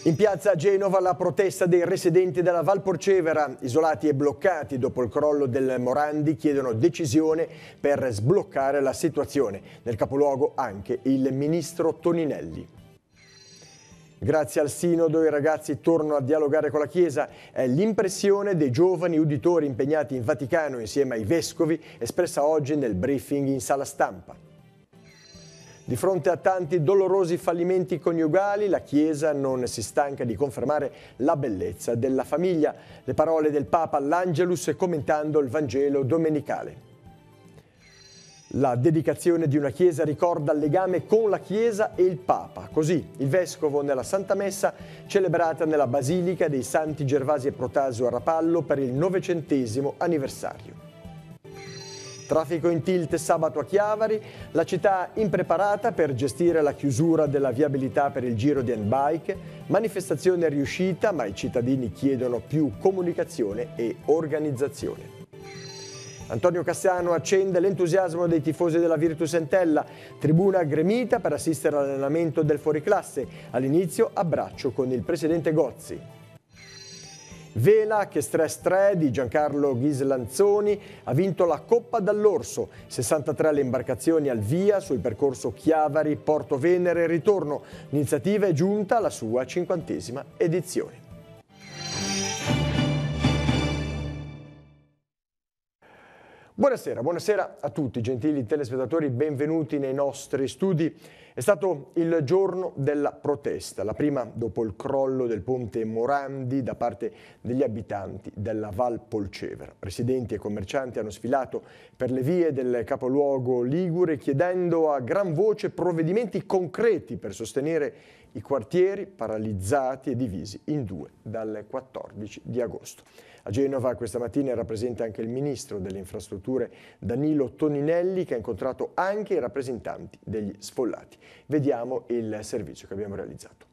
In piazza a Genova la protesta dei residenti della Val Polcevera, isolati e bloccati dopo il crollo del Morandi, chiedono decisione per sbloccare la situazione. Nel capoluogo anche il ministro Toninelli. Grazie al Sinodo i ragazzi tornano a dialogare con la Chiesa. È l'impressione dei giovani uditori impegnati in Vaticano insieme ai vescovi, espressa oggi nel briefing in sala stampa. Di fronte a tanti dolorosi fallimenti coniugali, la Chiesa non si stanca di confermare la bellezza della famiglia. Le parole del Papa all'Angelus commentando il Vangelo domenicale. La dedicazione di una Chiesa ricorda il legame con la Chiesa e il Papa. Così il Vescovo nella Santa Messa celebrata nella Basilica dei Santi Gervasi e Protásio a Rapallo per il 900° anniversario. Traffico in tilt sabato a Chiavari, la città impreparata per gestire la chiusura della viabilità per il giro di handbike, manifestazione riuscita ma i cittadini chiedono più comunicazione e organizzazione. Antonio Cassiano accende l'entusiasmo dei tifosi della Virtus Entella, tribuna gremita per assistere all'allenamento del fuoriclasse, all'inizio abbraccio con il presidente Gozzi. Vela che Stress 3 di Giancarlo Ghislanzoni ha vinto la Coppa dall'Orso, 63 le imbarcazioni al via sul percorso Chiavari-Porto Venere ritorno. L'iniziativa è giunta alla sua 50ª edizione. Buonasera a tutti gentili telespettatori, benvenuti nei nostri studi. È stato il giorno della protesta, la prima dopo il crollo del ponte Morandi da parte degli abitanti della Val Polcevera. Residenti e commercianti hanno sfilato per le vie del capoluogo ligure chiedendo a gran voce provvedimenti concreti per sostenere i quartieri paralizzati e divisi in due dal 14 di agosto. A Genova questa mattina era presente anche il ministro delle infrastrutture Danilo Toninelli, che ha incontrato anche i rappresentanti degli sfollati. Vediamo il servizio che abbiamo realizzato.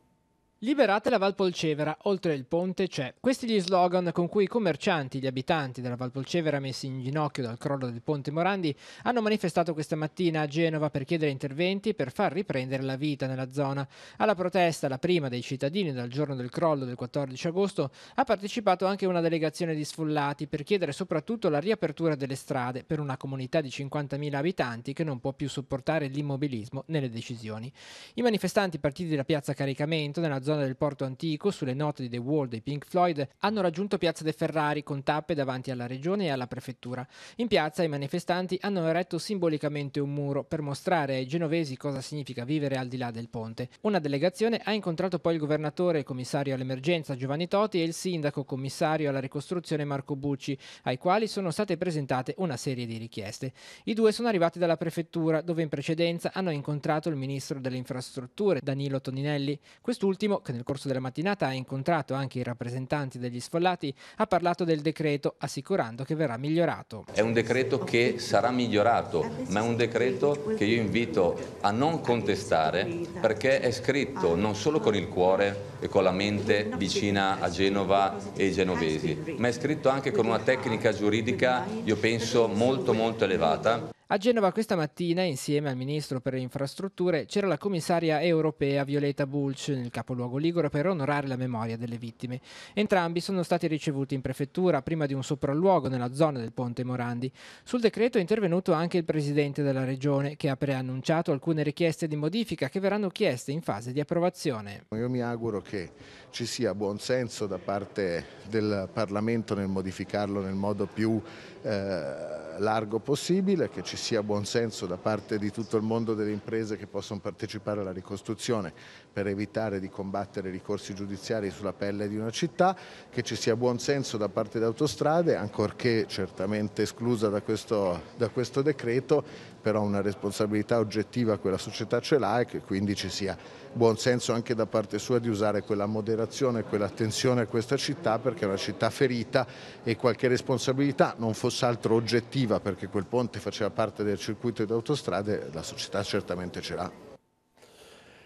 Liberate la Val Polcevera, oltre il ponte c'è. Questi gli slogan con cui i commercianti, gli abitanti della Val Polcevera messi in ginocchio dal crollo del ponte Morandi hanno manifestato questa mattina a Genova per chiedere interventi per far riprendere la vita nella zona. Alla protesta, la prima dei cittadini dal giorno del crollo del 14 agosto, ha partecipato anche una delegazione di sfollati per chiedere soprattutto la riapertura delle strade per una comunità di 50.000 abitanti che non può più sopportare l'immobilismo nelle decisioni. I manifestanti partiti da Piazza Caricamento, nella zona del Porto Antico, sulle note di The Wall dei Pink Floyd, hanno raggiunto Piazza De Ferrari con tappe davanti alla regione e alla prefettura. In piazza i manifestanti hanno eretto simbolicamente un muro per mostrare ai genovesi cosa significa vivere al di là del ponte. Una delegazione ha incontrato poi il governatore e commissario all'emergenza Giovanni Toti e il sindaco commissario alla ricostruzione Marco Bucci, ai quali sono state presentate una serie di richieste. I due sono arrivati dalla prefettura, dove in precedenza hanno incontrato il ministro delle infrastrutture Danilo Toninelli. Quest'ultimo, che nel corso della mattinata ha incontrato anche i rappresentanti degli sfollati, ha parlato del decreto, assicurando che verrà migliorato. È un decreto che sarà migliorato, ma è un decreto che io invito a non contestare, perché è scritto non solo con il cuore e con la mente vicina a Genova e ai genovesi, ma è scritto anche con una tecnica giuridica, io penso, molto elevata. A Genova questa mattina, insieme al ministro per le infrastrutture, c'era la commissaria europea Violeta Bulc nel capoluogo ligure per onorare la memoria delle vittime. Entrambi sono stati ricevuti in prefettura prima di un sopralluogo nella zona del ponte Morandi. Sul decreto è intervenuto anche il presidente della regione, che ha preannunciato alcune richieste di modifica che verranno chieste in fase di approvazione. Io mi auguro che ci sia buon senso da parte del Parlamento nel modificarlo nel modo più largo possibile, che ci sia buon senso da parte di tutto il mondo delle imprese che possono partecipare alla ricostruzione per evitare di combattere ricorsi giudiziari sulla pelle di una città, che ci sia buon senso da parte di Autostrade, ancorché certamente esclusa da questo decreto, però una responsabilità oggettiva quella società ce l'ha e che quindi ci sia buon senso anche da parte sua di usare quella moderazione e quell'attenzione a questa città, perché è una città ferita e qualche responsabilità non fosse altro oggettiva, perché quel ponte faceva parte del circuito di Autostrade, la società certamente ce l'ha.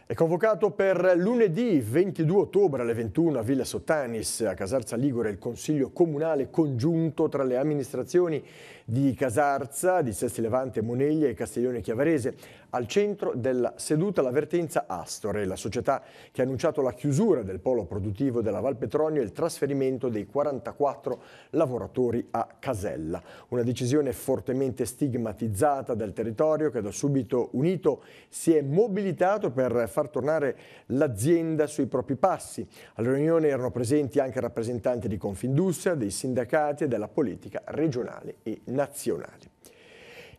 È convocato per lunedì 22 ottobre alle 21 a Villa Sottanis a Casarza Ligure il Consiglio Comunale congiunto tra le amministrazioni di Casarza, di Sesti Levante, Moneglia e Castiglione Chiavarese. Al centro della seduta l'avvertenza Astore, la società che ha annunciato la chiusura del polo produttivo della Val Petronio e il trasferimento dei 44 lavoratori a Casella. Una decisione fortemente stigmatizzata dal territorio che da subito unito si è mobilitato per far tornare l'azienda sui propri passi. Alla riunione erano presenti anche rappresentanti di Confindustria, dei sindacati e della politica regionale e nazionale.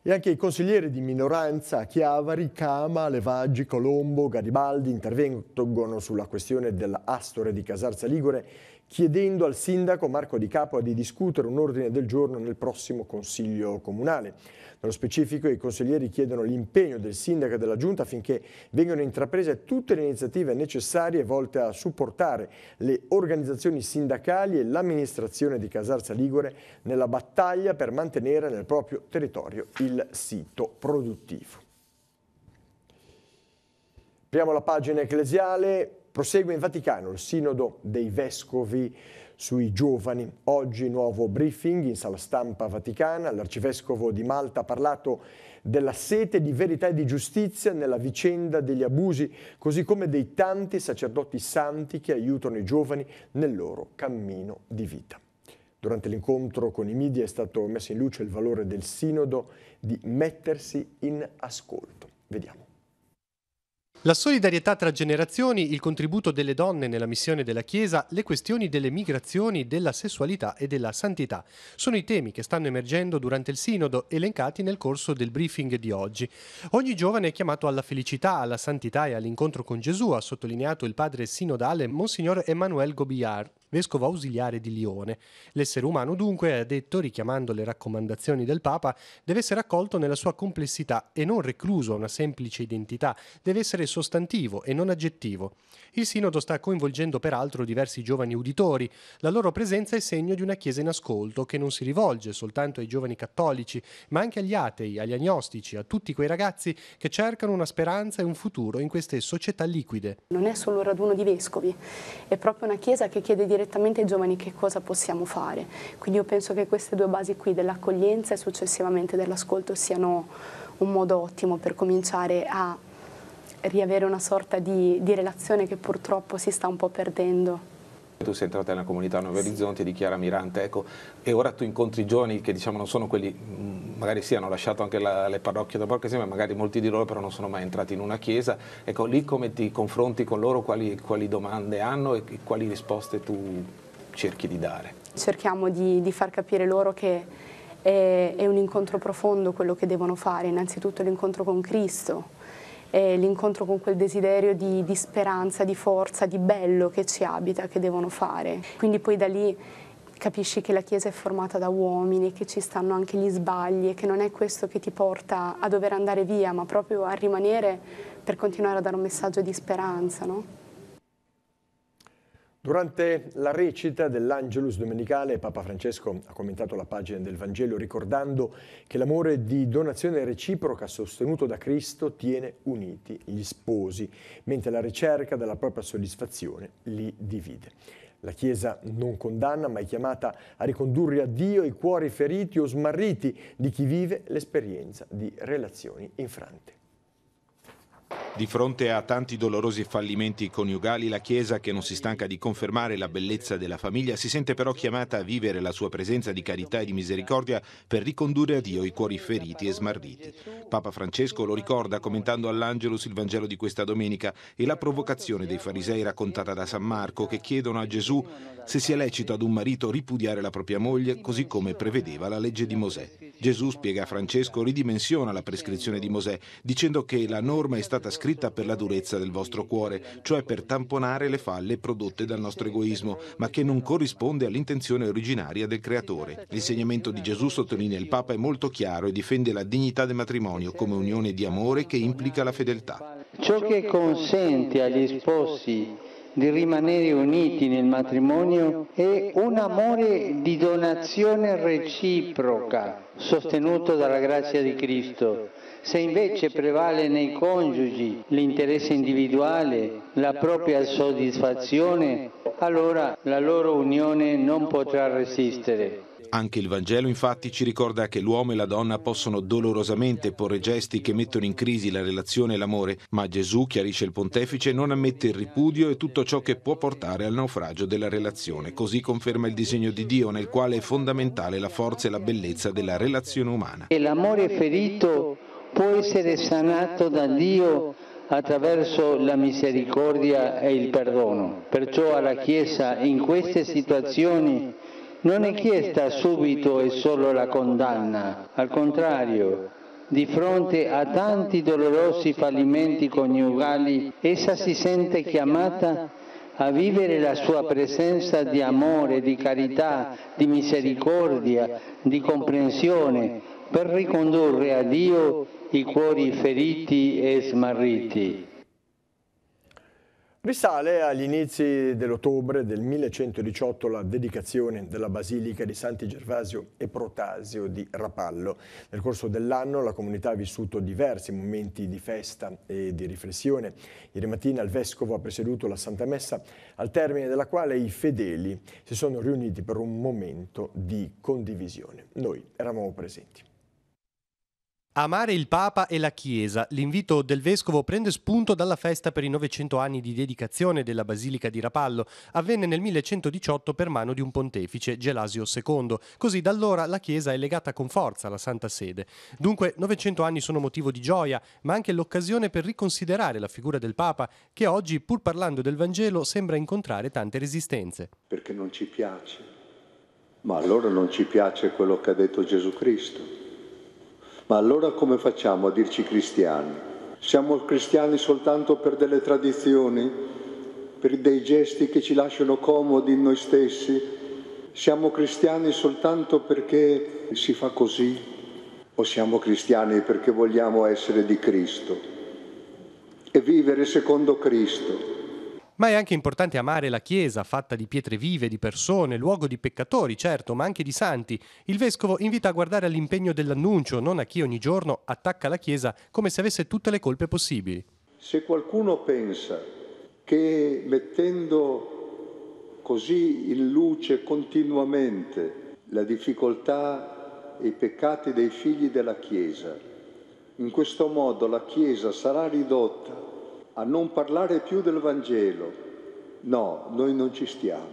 E anche i consiglieri di minoranza a Chiavari, Cama, Levaggi, Colombo, Garibaldi intervengono sulla questione della Astore di Casarza Ligure, chiedendo al sindaco Marco Di Capua di discutere un ordine del giorno nel prossimo Consiglio Comunale. Nello specifico i consiglieri chiedono l'impegno del sindaco e della giunta affinché vengano intraprese tutte le iniziative necessarie volte a supportare le organizzazioni sindacali e l'amministrazione di Casarza Ligure nella battaglia per mantenere nel proprio territorio il sito produttivo. Apriamo la pagina ecclesiale. Prosegue in Vaticano il Sinodo dei Vescovi sui giovani. Oggi nuovo briefing in sala stampa vaticana. L'arcivescovo di Malta ha parlato della sete di verità e di giustizia nella vicenda degli abusi, così come dei tanti sacerdoti santi che aiutano i giovani nel loro cammino di vita. Durante l'incontro con i media è stato messo in luce il valore del Sinodo di mettersi in ascolto. Vediamo. La solidarietà tra generazioni, il contributo delle donne nella missione della Chiesa, le questioni delle migrazioni, della sessualità e della santità sono i temi che stanno emergendo durante il Sinodo, elencati nel corso del briefing di oggi. Ogni giovane è chiamato alla felicità, alla santità e all'incontro con Gesù, ha sottolineato il padre sinodale Monsignor Emmanuel Gobillard, vescovo ausiliare di Lione. L'essere umano dunque, ha detto, richiamando le raccomandazioni del Papa, deve essere accolto nella sua complessità e non recluso a una semplice identità, deve essere sostantivo e non aggettivo. Il Sinodo sta coinvolgendo peraltro diversi giovani uditori. La loro presenza è segno di una Chiesa in ascolto che non si rivolge soltanto ai giovani cattolici, ma anche agli atei, agli agnostici, a tutti quei ragazzi che cercano una speranza e un futuro in queste società liquide. Non è solo un raduno di vescovi, è proprio una Chiesa che chiede direttamente ai giovani che cosa possiamo fare. Quindi io penso che queste due basi qui dell'accoglienza e successivamente dell'ascolto siano un modo ottimo per cominciare a riavere una sorta di relazione che purtroppo si sta un po' perdendo. Tu sei entrata nella comunità Nuovi Orizzonti di Chiara Mirante, ecco, e ora tu incontri i giovani che diciamo non sono quelli, magari sì, hanno lasciato anche le parrocchie da poco insieme, magari molti di loro però non sono mai entrati in una chiesa, ecco, lì come ti confronti con loro, quali domande hanno e quali risposte tu cerchi di dare? Cerchiamo di far capire loro che è un incontro profondo quello che devono fare, innanzitutto l'incontro con Cristo, l'incontro con quel desiderio di speranza, di forza, di bello che ci abita, che devono fare. Quindi poi da lì capisci che la Chiesa è formata da uomini, che ci stanno anche gli sbagli e che non è questo che ti porta a dover andare via, ma proprio a rimanere per continuare a dare un messaggio di speranza, no? Durante la recita dell'Angelus domenicale, Papa Francesco ha commentato la pagina del Vangelo ricordando che l'amore di donazione reciproca sostenuto da Cristo tiene uniti gli sposi, mentre la ricerca della propria soddisfazione li divide. La Chiesa non condanna, ma è chiamata a ricondurre a Dio i cuori feriti o smarriti di chi vive l'esperienza di relazioni infrante. Di fronte a tanti dolorosi fallimenti coniugali, la Chiesa, che non si stanca di confermare la bellezza della famiglia, si sente però chiamata a vivere la sua presenza di carità e di misericordia per ricondurre a Dio i cuori feriti e smarriti. Papa Francesco lo ricorda commentando all'Angelus il Vangelo di questa domenica e la provocazione dei farisei raccontata da San Marco, che chiedono a Gesù se sia lecito ad un marito ripudiare la propria moglie, così come prevedeva la legge di Mosè. Gesù, spiega a Francesco, ridimensiona la prescrizione di Mosè, dicendo che la norma è stata scritta per la durezza del vostro cuore, cioè per tamponare le falle prodotte dal nostro egoismo, ma che non corrisponde all'intenzione originaria del Creatore. L'insegnamento di Gesù, sottolinea il Papa, è molto chiaro e difende la dignità del matrimonio come unione di amore che implica la fedeltà. Ciò che consente agli sposi di rimanere uniti nel matrimonio è un amore di donazione reciproca, sostenuto dalla grazia di Cristo. Se invece prevale nei coniugi l'interesse individuale, la propria soddisfazione, allora la loro unione non potrà resistere. Anche il Vangelo infatti ci ricorda che l'uomo e la donna possono dolorosamente porre gesti che mettono in crisi la relazione e l'amore, ma Gesù, chiarisce il pontefice, non ammette il ripudio e tutto ciò che può portare al naufragio della relazione. Così conferma il disegno di Dio, nel quale è fondamentale la forza e la bellezza della relazione umana. E l'amore ferito può essere sanato da Dio attraverso la misericordia e il perdono. Perciò alla Chiesa in queste situazioni non è chiesta subito e solo la condanna, al contrario, di fronte a tanti dolorosi fallimenti coniugali, essa si sente chiamata a vivere la sua presenza di amore, di carità, di misericordia, di comprensione, per ricondurre a Dio i cuori feriti e smarriti. Risale agli inizi dell'ottobre del 1118 la dedicazione della Basilica di Santi Gervasio e Protasio di Rapallo. Nel corso dell'anno la comunità ha vissuto diversi momenti di festa e di riflessione. Ieri mattina il Vescovo ha presieduto la Santa Messa, al termine della quale i fedeli si sono riuniti per un momento di condivisione. Noi eravamo presenti. Amare il Papa e la Chiesa. L'invito del Vescovo prende spunto dalla festa per i 900 anni di dedicazione della Basilica di Rapallo. Avvenne nel 1118 per mano di un pontefice, Gelasio II. Così da allora la Chiesa è legata con forza alla Santa Sede. Dunque 900 anni sono motivo di gioia, ma anche l'occasione per riconsiderare la figura del Papa, che oggi, pur parlando del Vangelo, sembra incontrare tante resistenze. Perché non ci piace. Ma allora non ci piace quello che ha detto Gesù Cristo. Ma allora come facciamo a dirci cristiani? Siamo cristiani soltanto per delle tradizioni, per dei gesti che ci lasciano comodi in noi stessi? Siamo cristiani soltanto perché si fa così? O siamo cristiani perché vogliamo essere di Cristo e vivere secondo Cristo? Ma è anche importante amare la Chiesa, fatta di pietre vive, di persone, luogo di peccatori, certo, ma anche di santi. Il Vescovo invita a guardare all'impegno dell'annuncio, non a chi ogni giorno attacca la Chiesa come se avesse tutte le colpe possibili. Se qualcuno pensa che mettendo così in luce continuamente la difficoltà e i peccati dei figli della Chiesa, in questo modo la Chiesa sarà ridotta a non parlare più del Vangelo. No, noi non ci stiamo.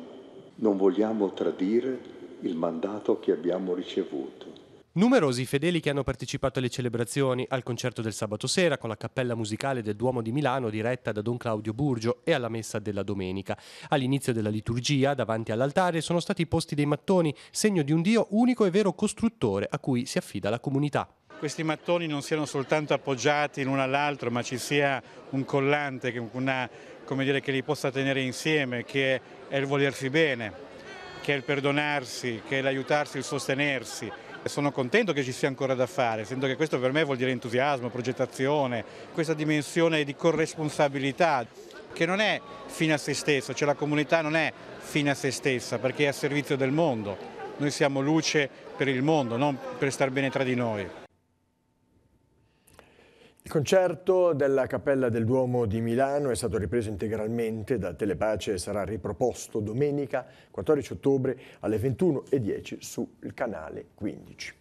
Non vogliamo tradire il mandato che abbiamo ricevuto. Numerosi fedeli che hanno partecipato alle celebrazioni, al concerto del sabato sera con la cappella musicale del Duomo di Milano diretta da Don Claudio Burgio e alla messa della domenica. All'inizio della liturgia, davanti all'altare, sono stati posti dei mattoni, segno di un Dio unico e vero costruttore a cui si affida la comunità. Questi mattoni non siano soltanto appoggiati l'uno all'altro, ma ci sia un collante che li possa tenere insieme, che è il volersi bene, che è il perdonarsi, che è l'aiutarsi, il sostenersi. E sono contento che ci sia ancora da fare, sento che questo per me vuol dire entusiasmo, progettazione, questa dimensione di corresponsabilità che non è fine a se stessa, cioè la comunità non è fine a se stessa perché è a servizio del mondo. Noi siamo luce per il mondo, non per star bene tra di noi. Il concerto della Cappella del Duomo di Milano è stato ripreso integralmente da Telepace e sarà riproposto domenica 14 ottobre alle 21:10 sul canale 15.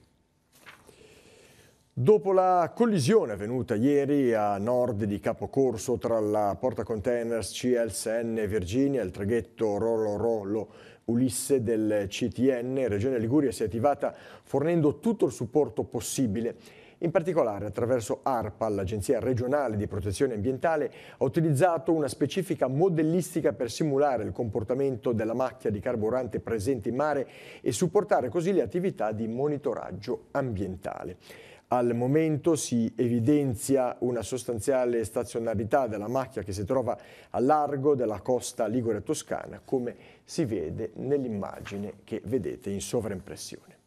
Dopo la collisione avvenuta ieri a nord di Capocorso tra la portacontainers CLSN Virginia e il traghetto Rolo Ulisse del CTN, Regione Liguria si è attivata fornendo tutto il supporto possibile. In particolare, attraverso ARPA, l'Agenzia regionale di protezione ambientale, ha utilizzato una specifica modellistica per simulare il comportamento della macchia di carburante presente in mare e supportare così le attività di monitoraggio ambientale. Al momento si evidenzia una sostanziale stazionarità della macchia che si trova a largo della costa ligure toscana, come si vede nell'immagine che vedete in sovraimpressione.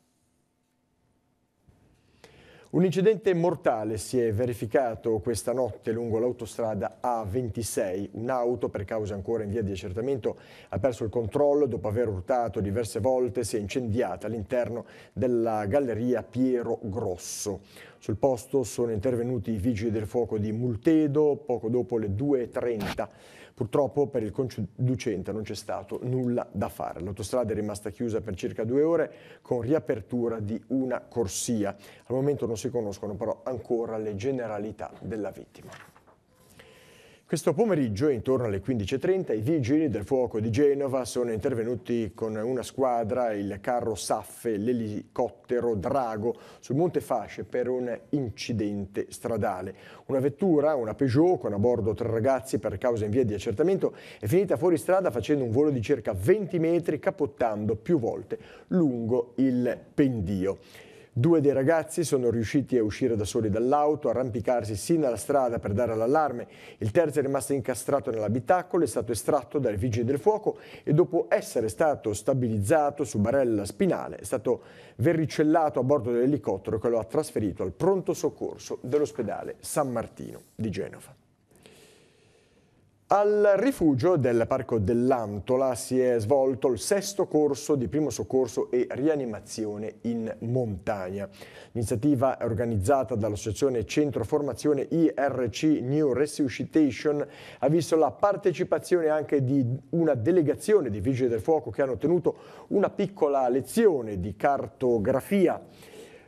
Un incidente mortale si è verificato questa notte lungo l'autostrada A26. Un'auto, per cause ancora in via di accertamento, ha perso il controllo dopo aver urtato diverse volte e si è incendiata all'interno della galleria Piero Grosso. Sul posto sono intervenuti i vigili del fuoco di Multedo poco dopo le 2:30. Purtroppo per il conducente non c'è stato nulla da fare. L'autostrada è rimasta chiusa per circa 2 ore con riapertura di una corsia. Al momento non si conoscono però ancora le generalità della vittima. Questo pomeriggio, intorno alle 15:30, i vigili del fuoco di Genova sono intervenuti con una squadra, il carro Saffe, l'elicottero Drago, sul Monte Fasce per un incidente stradale. Una vettura, una Peugeot, con a bordo 3 ragazzi per causa in via di accertamento, è finita fuori strada facendo un volo di circa 20 metri, capottando più volte lungo il pendio. 2 dei ragazzi sono riusciti a uscire da soli dall'auto, arrampicarsi sino alla strada per dare l'allarme. Il terzo è rimasto incastrato nell'abitacolo, è stato estratto dai vigili del fuoco e dopo essere stato stabilizzato su barella spinale è stato verricellato a bordo dell'elicottero che lo ha trasferito al pronto soccorso dell'ospedale San Martino di Genova. Al rifugio del Parco dell'Antola si è svolto il 6° corso di primo soccorso e rianimazione in montagna. L'iniziativa è organizzata dall'associazione Centro Formazione IRC New Resuscitation, ha visto la partecipazione anche di una delegazione di vigili del fuoco che hanno ottenuto una piccola lezione di cartografia,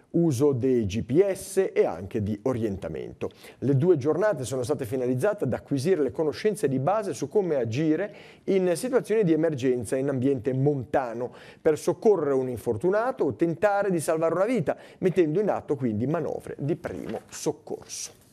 uso dei GPS e anche di orientamento. Le 2 giornate sono state finalizzate ad acquisire le conoscenze di base su come agire in situazioni di emergenza in ambiente montano per soccorrere un infortunato o tentare di salvare una vita, mettendo in atto quindi manovre di primo soccorso.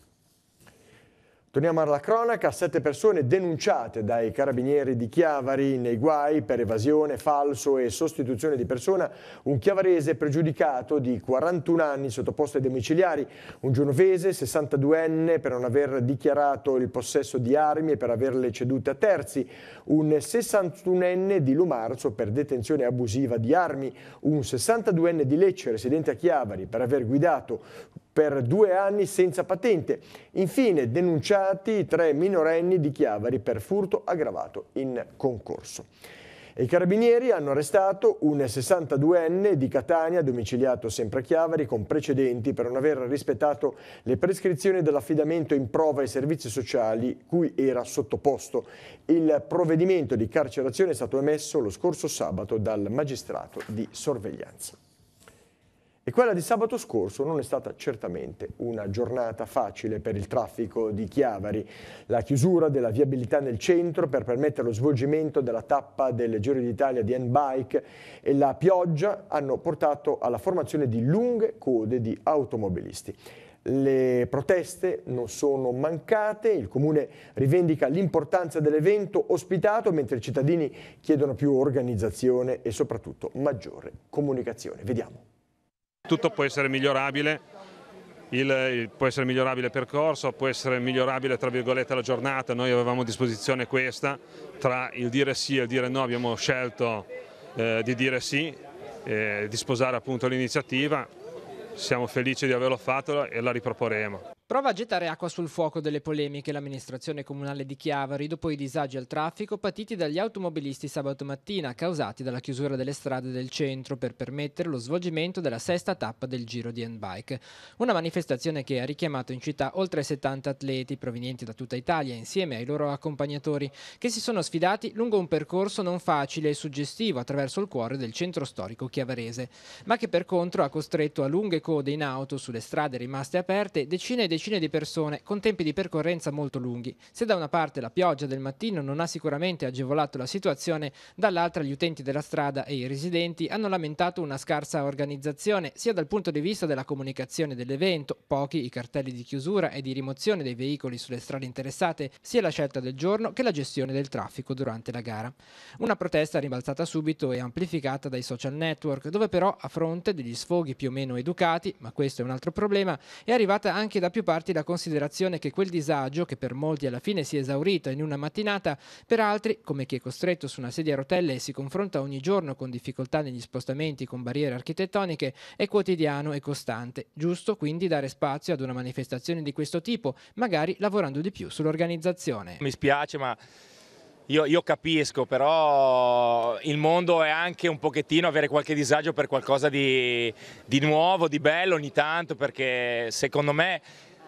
Torniamo alla cronaca, 7 persone denunciate dai carabinieri di Chiavari nei guai per evasione, falso e sostituzione di persona, un chiavarese pregiudicato di 41 anni sottoposto ai domiciliari, un genovese 62enne per non aver dichiarato il possesso di armi e per averle cedute a terzi, un 61enne di Lumarzo per detenzione abusiva di armi, un 62enne di Lecce residente a Chiavari per aver guidato per 2 anni senza patente. Infine denunciati 3 minorenni di Chiavari per furto aggravato in concorso. E i carabinieri hanno arrestato un 62enne di Catania, domiciliato sempre a Chiavari, con precedenti per non aver rispettato le prescrizioni dell'affidamento in prova ai servizi sociali cui era sottoposto. Il provvedimento di carcerazione è stato emesso lo scorso sabato dal magistrato di sorveglianza. E quella di sabato scorso non è stata certamente una giornata facile per il traffico di Chiavari. La chiusura della viabilità nel centro per permettere lo svolgimento della tappa del Giro d'Italia di handbike e la pioggia hanno portato alla formazione di lunghe code di automobilisti. Le proteste non sono mancate, il Comune rivendica l'importanza dell'evento ospitato, mentre i cittadini chiedono più organizzazione e soprattutto maggiore comunicazione. Vediamo. Tutto può essere migliorabile, può essere migliorabile il percorso, può essere migliorabile tra virgolette la giornata. Noi avevamo a disposizione questa, tra il dire sì e il dire no abbiamo scelto di dire sì, di sposare appunto l'iniziativa. Siamo felici di averlo fatto e la riproporremo. Prova a gettare acqua sul fuoco delle polemiche l'amministrazione comunale di Chiavari dopo i disagi al traffico patiti dagli automobilisti sabato mattina causati dalla chiusura delle strade del centro per permettere lo svolgimento della 6ª tappa del Giro di handbike. Una manifestazione che ha richiamato in città oltre 70 atleti provenienti da tutta Italia insieme ai loro accompagnatori che si sono sfidati lungo un percorso non facile e suggestivo attraverso il cuore del centro storico chiavarese, ma che per contro ha costretto a lunghe code in auto sulle strade rimaste aperte decine e decine di persone con tempi di percorrenza molto lunghi. Se da una parte la pioggia del mattino non ha sicuramente agevolato la situazione, dall'altra gli utenti della strada e i residenti hanno lamentato una scarsa organizzazione sia dal punto di vista della comunicazione dell'evento, pochi i cartelli di chiusura e di rimozione dei veicoli sulle strade interessate, sia la scelta del giorno che la gestione del traffico durante la gara. Una protesta ribalzata subito e amplificata dai social network, dove però a fronte degli sfoghi più o meno educati, ma questo è un altro problema, è arrivata anche da più parti la considerazione che quel disagio, che per molti alla fine si è esaurito in una mattinata, per altri, come chi è costretto su una sedia a rotelle e si confronta ogni giorno con difficoltà negli spostamenti con barriere architettoniche, è quotidiano e costante. Giusto quindi dare spazio ad una manifestazione di questo tipo, magari lavorando di più sull'organizzazione. Mi spiace, ma io capisco, però il mondo è anche un pochettino avere qualche disagio per qualcosa di nuovo, di bello ogni tanto, perché secondo me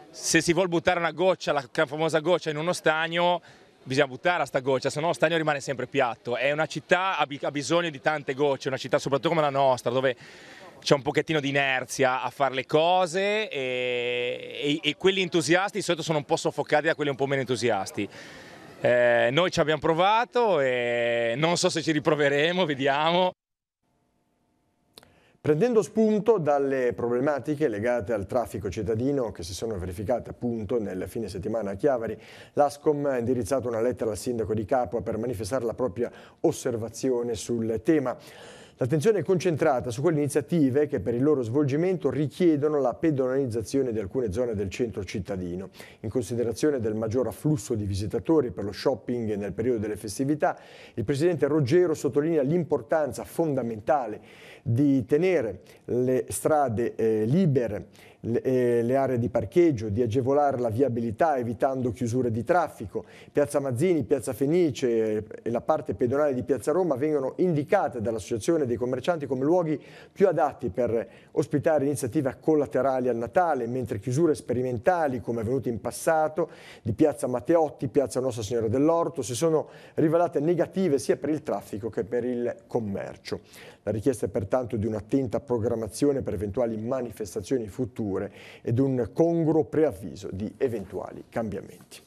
se si vuol buttare una goccia, la famosa goccia in uno stagno, bisogna buttare sta goccia, se no lo stagno rimane sempre piatto. È una città, ha bisogno di tante gocce, una città soprattutto come la nostra, dove c'è un pochettino di inerzia a fare le cose e quelli entusiasti di solito sono un po' soffocati da quelli un po' meno entusiasti. Noi ci abbiamo provato e non so se ci riproveremo, vediamo. Prendendo spunto dalle problematiche legate al traffico cittadino che si sono verificate appunto nel fine settimana a Chiavari, l'Ascom ha indirizzato una lettera al sindaco di Capua per manifestare la propria osservazione sul tema. L'attenzione è concentrata su quelle iniziative che per il loro svolgimento richiedono la pedonalizzazione di alcune zone del centro cittadino. In considerazione del maggior afflusso di visitatori per lo shopping nel periodo delle festività, il presidente Roggero sottolinea l'importanza fondamentale di tenere le strade libere, le aree di parcheggio, di agevolare la viabilità evitando chiusure di traffico. Piazza Mazzini, Piazza Fenice e la parte pedonale di Piazza Roma vengono indicate dall'Associazione dei commercianti come luoghi più adatti per ospitare iniziative collaterali al Natale, mentre chiusure sperimentali, come avvenuto in passato, di Piazza Matteotti, Piazza Nostra Signora dell'Orto, si sono rivelate negative sia per il traffico che per il commercio. La richiesta è pertanto di un'attenta programmazione per eventuali manifestazioni future ed un congruo preavviso di eventuali cambiamenti.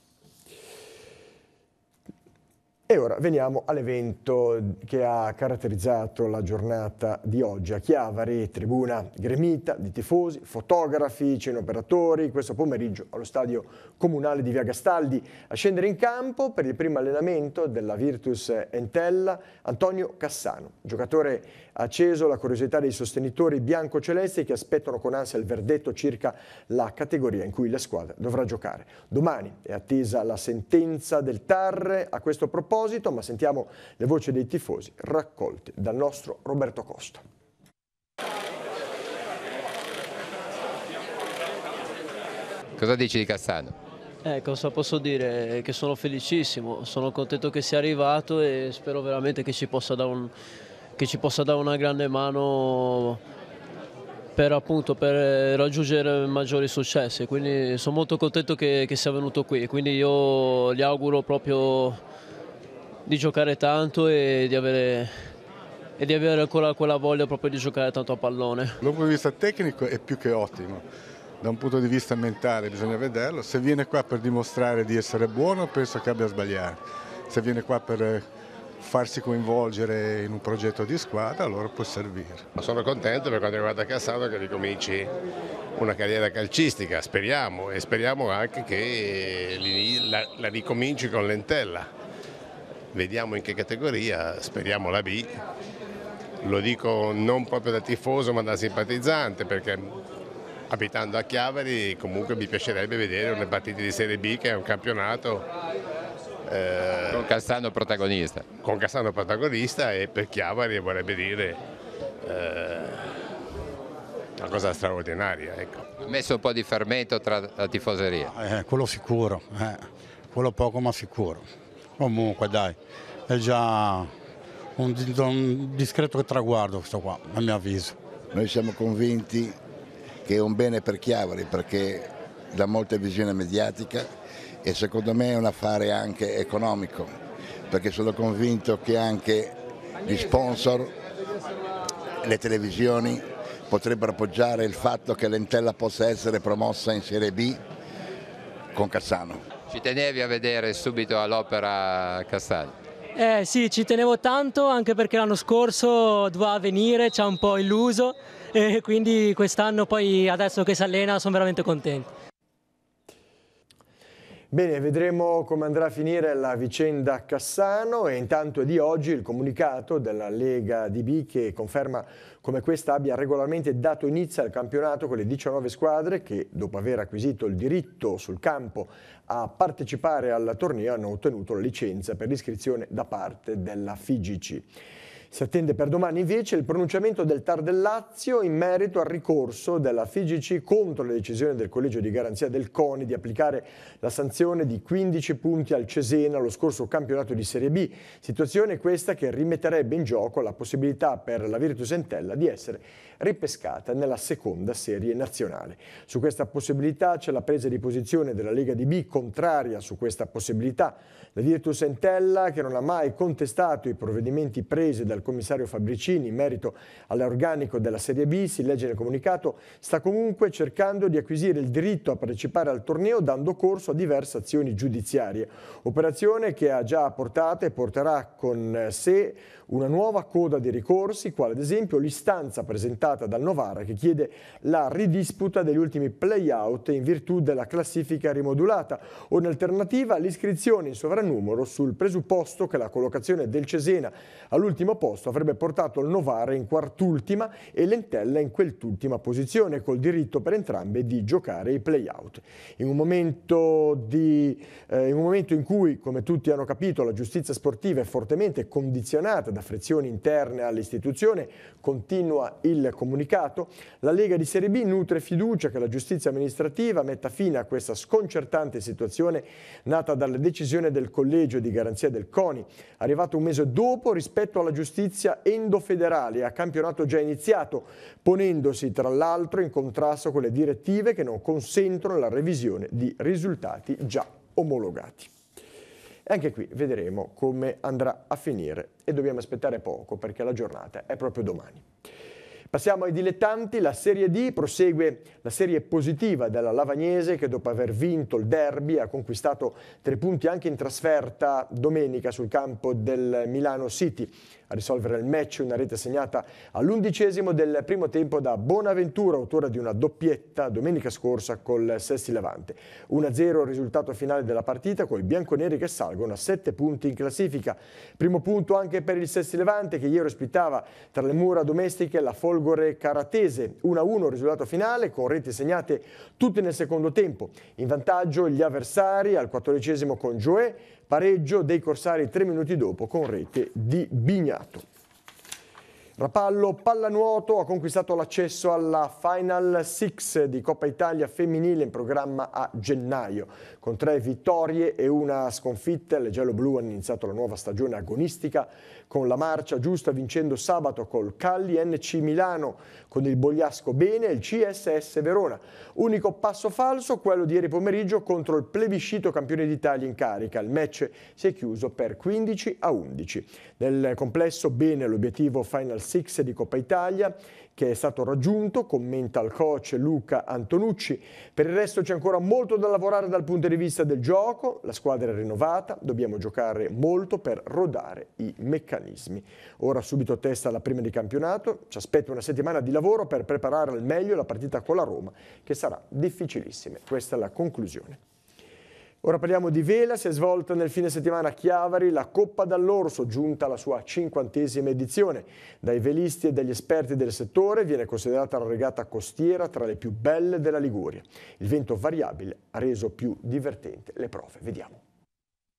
E ora veniamo all'evento che ha caratterizzato la giornata di oggi a Chiavari, tribuna gremita di tifosi, fotografi, cineoperatori, questo pomeriggio allo stadio comunale di Via Gastaldi. A scendere in campo per il primo allenamento della Virtus Entella, Antonio Cassano, giocatore acceso la curiosità dei sostenitori biancocelesti che aspettano con ansia il verdetto circa la categoria in cui la squadra dovrà giocare. Domani è attesa la sentenza del TAR a questo proposito, ma sentiamo le voci dei tifosi raccolte dal nostro Roberto Costa. Cosa dici di Cassano? Cosa posso dire? Che sono felicissimo, sono contento che sia arrivato e spero veramente che ci possa dare una grande mano per raggiungere maggiori successi. Quindi sono molto contento che sia venuto qui, quindi io gli auguro proprio di giocare tanto e di avere ancora quella voglia proprio di giocare tanto a pallone. Da un punto di vista tecnico è più che ottimo, da un punto di vista mentale bisogna vederlo. Se viene qua per dimostrare di essere buono penso che abbia sbagliato, se viene qua per farsi coinvolgere in un progetto di squadra allora può servire. Sono contento per quanto riguarda Cassano che ricominci una carriera calcistica, speriamo, e speriamo anche che la ricominci con l'Entella. Vediamo in che categoria, speriamo la B, lo dico non proprio da tifoso ma da simpatizzante, perché abitando a Chiavari comunque mi piacerebbe vedere una partita di Serie B che è un campionato con Cassano protagonista. Con Cassano protagonista e per Chiavari vorrebbe dire una cosa straordinaria. Ecco. Ha messo un po' di fermento tra la tifoseria. Quello sicuro, quello poco ma sicuro. Comunque dai, è già un discreto traguardo questo qua, a mio avviso. Noi siamo convinti che è un bene per Chiavari perché dà molta visione mediatica e secondo me è un affare anche economico, perché sono convinto che anche gli sponsor, le televisioni potrebbero appoggiare il fatto che l'Entella possa essere promossa in Serie B con Cassano. Ci tenevi a vedere subito all'Opera Cassano? Sì, ci tenevo tanto anche perché l'anno scorso doveva venire, ci ha un po' illuso e quindi quest'anno poi adesso che si allena sono veramente contento. Bene, vedremo come andrà a finire la vicenda Cassano e intanto è di oggi il comunicato della Lega DB che conferma come questa abbia regolarmente dato inizio al campionato con le 19 squadre che, dopo aver acquisito il diritto sul campo a partecipare al torneo, hanno ottenuto la licenza per l'iscrizione da parte della FIGC. Si attende per domani invece il pronunciamento del TAR del Lazio in merito al ricorso della FIGC contro la decisione del collegio di garanzia del CONI di applicare la sanzione di 15 punti al Cesena allo scorso campionato di Serie B, situazione questa che rimetterebbe in gioco la possibilità per la Virtus Entella di essere ripescata nella seconda serie nazionale. Su questa possibilità c'è la presa di posizione della Lega di B contraria su questa possibilità. La Virtus Entella, che non ha mai contestato i provvedimenti presi dal commissario Fabricini in merito all'organico della Serie B, si legge nel comunicato, sta comunque cercando di acquisire il diritto a partecipare al torneo dando corso a diverse azioni giudiziarie, operazione che ha già portato e porterà con sé una nuova coda di ricorsi, quale ad esempio l'istanza presentata dal Novara che chiede la ridisputa degli ultimi play-out in virtù della classifica rimodulata o in alternativa l'iscrizione in sovrannumero sul presupposto che la collocazione del Cesena all'ultimo posto avrebbe portato il Novara in quartultima e l'Entella in quest'ultima posizione, col diritto per entrambe di giocare i play-out. In un momento in cui, come tutti hanno capito, la giustizia sportiva è fortemente condizionata da frizioni interne all'istituzione, continua il comunicato, la Lega di Serie B nutre fiducia che la giustizia amministrativa metta fine a questa sconcertante situazione nata dalla decisione del collegio di garanzia del CONI, arrivato un mese dopo rispetto alla giustizia endofederale a campionato già iniziato, ponendosi tra l'altro in contrasto con le direttive che non consentono la revisione di risultati già omologati. E anche qui vedremo come andrà a finire e dobbiamo aspettare poco perché la giornata è proprio domani. Passiamo ai dilettanti, la Serie D prosegue la serie positiva della Lavagnese che dopo aver vinto il derby ha conquistato 3 punti anche in trasferta domenica sul campo del Milano City. A risolvere il match una rete segnata all'11° del primo tempo da Bonaventura, autore di una doppietta domenica scorsa col Sessi Levante. 1-0 il risultato finale della partita con i bianconeri che salgono a 7 punti in classifica. Primo punto anche per il Sessi Levante che ieri ospitava tra le mura domestiche la Folgore Caratese. 1-1 il risultato finale con reti segnate tutte nel secondo tempo. In vantaggio gli avversari al 14° con Gioè, pareggio dei corsari 3 minuti dopo con rete di Bignato. Rapallo pallanuoto ha conquistato l'accesso alla Final Six di Coppa Italia femminile in programma a gennaio. Con 3 vittorie e una sconfitta, le gialloblu hanno iniziato la nuova stagione agonistica con la marcia giusta vincendo sabato col Calli NC Milano, con il Bogliasco Bene e il CSS Verona. Unico passo falso quello di ieri pomeriggio contro il plebiscito campione d'Italia in carica. Il match si è chiuso per 15-11. Nel complesso bene l'obiettivo Final Six di Coppa Italia che è stato raggiunto, commenta il coach Luca Antonucci. Per il resto c'è ancora molto da lavorare dal punto di vista del gioco, la squadra è rinnovata, dobbiamo giocare molto per rodare i meccanismi. Ora subito testa alla prima di campionato, ci aspetta una settimana di lavoro per preparare al meglio la partita con la Roma, che sarà difficilissima. Questa è la conclusione. Ora parliamo di vela, si è svolta nel fine settimana a Chiavari la Coppa dall'Orso, giunta alla sua 50ª edizione. Dai velisti e dagli esperti del settore viene considerata la regata costiera tra le più belle della Liguria. Il vento variabile ha reso più divertente le prove. Vediamo.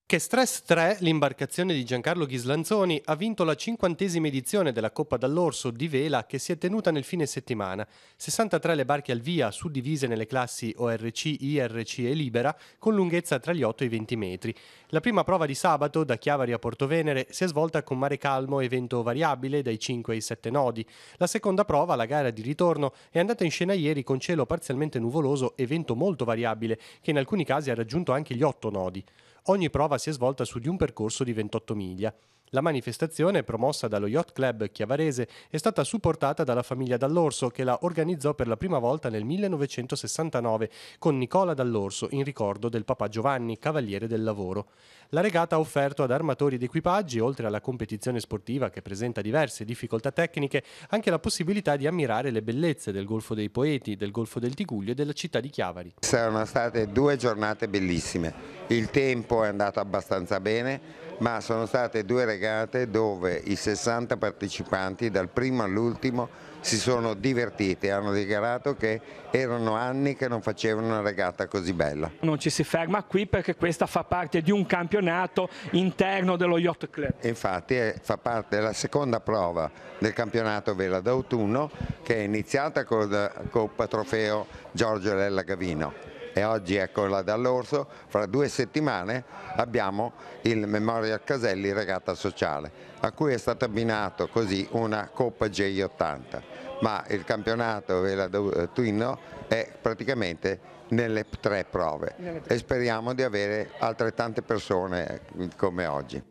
Che Stress 3, l'imbarcazione di Giancarlo Ghislanzoni, ha vinto la 50ª edizione della Coppa dall'Orso di vela che si è tenuta nel fine settimana. 63 le barche al via, suddivise nelle classi ORC, IRC e Libera, con lunghezza tra gli 8 e i 20 metri. La prima prova di sabato, da Chiavari a Portovenere, si è svolta con mare calmo e vento variabile dai 5 ai 7 nodi. La seconda prova, la gara di ritorno, è andata in scena ieri con cielo parzialmente nuvoloso e vento molto variabile, che in alcuni casi ha raggiunto anche gli 8 nodi. Ogni prova si è svolta su di un percorso di 28 miglia. La manifestazione, promossa dallo Yacht Club Chiavarese, è stata supportata dalla famiglia Dall'Orso, che la organizzò per la prima volta nel 1969 con Nicola Dall'Orso in ricordo del papà Giovanni, cavaliere del lavoro. La regata ha offerto ad armatori ed equipaggi, oltre alla competizione sportiva che presenta diverse difficoltà tecniche, anche la possibilità di ammirare le bellezze del Golfo dei Poeti, del Golfo del Tigullio e della città di Chiavari. Sono state 2 giornate bellissime, il tempo è andato abbastanza bene, ma sono state 2 regate dove i 60 partecipanti dal primo all'ultimo si sono divertiti e hanno dichiarato che erano anni che non facevano una regata così bella. Non ci si ferma qui perché questa fa parte di un campionato interno dello Yacht Club. Infatti fa parte della seconda prova del campionato vela d'autunno, che è iniziata con la Coppa Trofeo Giorgio Lella Gavino. E oggi è quella dall'Orso, fra 2 settimane abbiamo il Memorial Caselli Regata Sociale, a cui è stato abbinato così una Coppa J80, ma il campionato vela d'autunno è praticamente nelle 3 prove e speriamo di avere altrettante persone come oggi.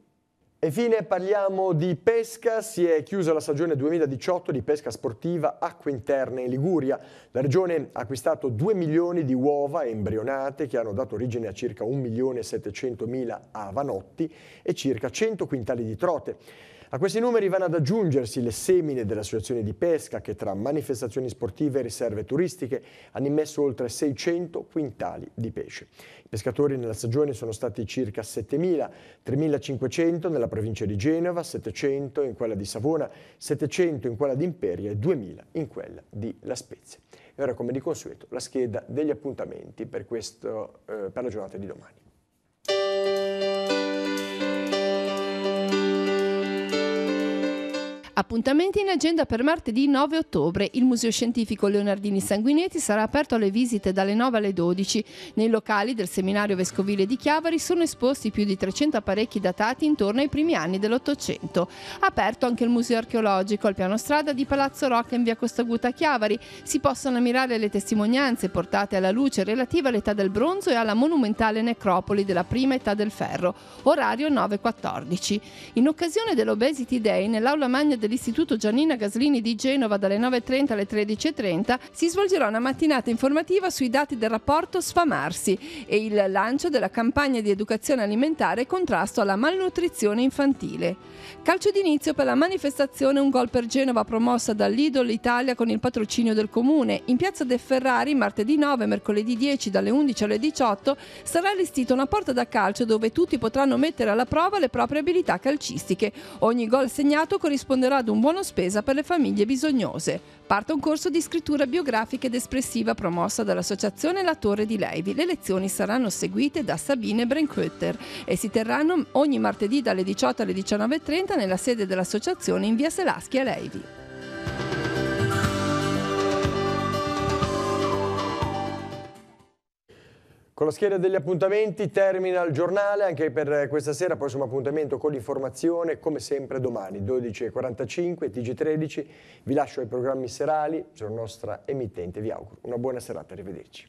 E infine parliamo di pesca. Si è chiusa la stagione 2018 di pesca sportiva acque interne in Liguria. La regione ha acquistato 2 milioni di uova embrionate che hanno dato origine a circa 1.700.000 avanotti e circa 100 quintali di trote. A questi numeri vanno ad aggiungersi le semine delle associazioni di pesca che tra manifestazioni sportive e riserve turistiche hanno immesso oltre 600 quintali di pesce. I pescatori nella stagione sono stati circa 7.000, 3.500 nella provincia di Genova, 700 in quella di Savona, 700 in quella di Imperia e 2.000 in quella di La Spezia. E ora, come di consueto, la scheda degli appuntamenti per la giornata di domani. Appuntamenti in agenda per martedì 9 ottobre. Il Museo Scientifico Leonardini Sanguinetti sarà aperto alle visite dalle 9 alle 12. Nei locali del Seminario Vescovile di Chiavari sono esposti più di 300 apparecchi datati intorno ai primi anni dell'Ottocento. Aperto anche il Museo Archeologico al piano strada di Palazzo Rocca in via Costaguta a Chiavari. Si possono ammirare le testimonianze portate alla luce relative all'età del bronzo e alla monumentale necropoli della prima età del ferro. Orario 9:14. In occasione dell'Obesity Day, nell'aula magna dell'Istituto Giannina Gaslini di Genova dalle 9:30 alle 13:30 si svolgerà una mattinata informativa sui dati del rapporto Sfamarsi e il lancio della campagna di educazione alimentare e contrasto alla malnutrizione infantile. Calcio d'inizio per la manifestazione Un gol per Genova promossa dall'Idol Italia con il patrocinio del Comune. In piazza De Ferrari martedì 9 e mercoledì 10 dalle 11 alle 18 sarà allestita una porta da calcio dove tutti potranno mettere alla prova le proprie abilità calcistiche. Ogni gol segnato corrisponderà ad un buono spesa per le famiglie bisognose. Parte un corso di scrittura biografica ed espressiva promossa dall'associazione La Torre di Levi. Le lezioni saranno seguite da Sabine Brenkötter e si terranno ogni martedì dalle 18 alle 19:30 nella sede dell'associazione in via Selaschi a Levi. Con la scheda degli appuntamenti termina il giornale anche per questa sera, prossimo appuntamento con l'informazione come sempre domani 12:45 TG13. Vi lascio ai programmi serali sulla nostra emittente, vi auguro una buona serata, arrivederci.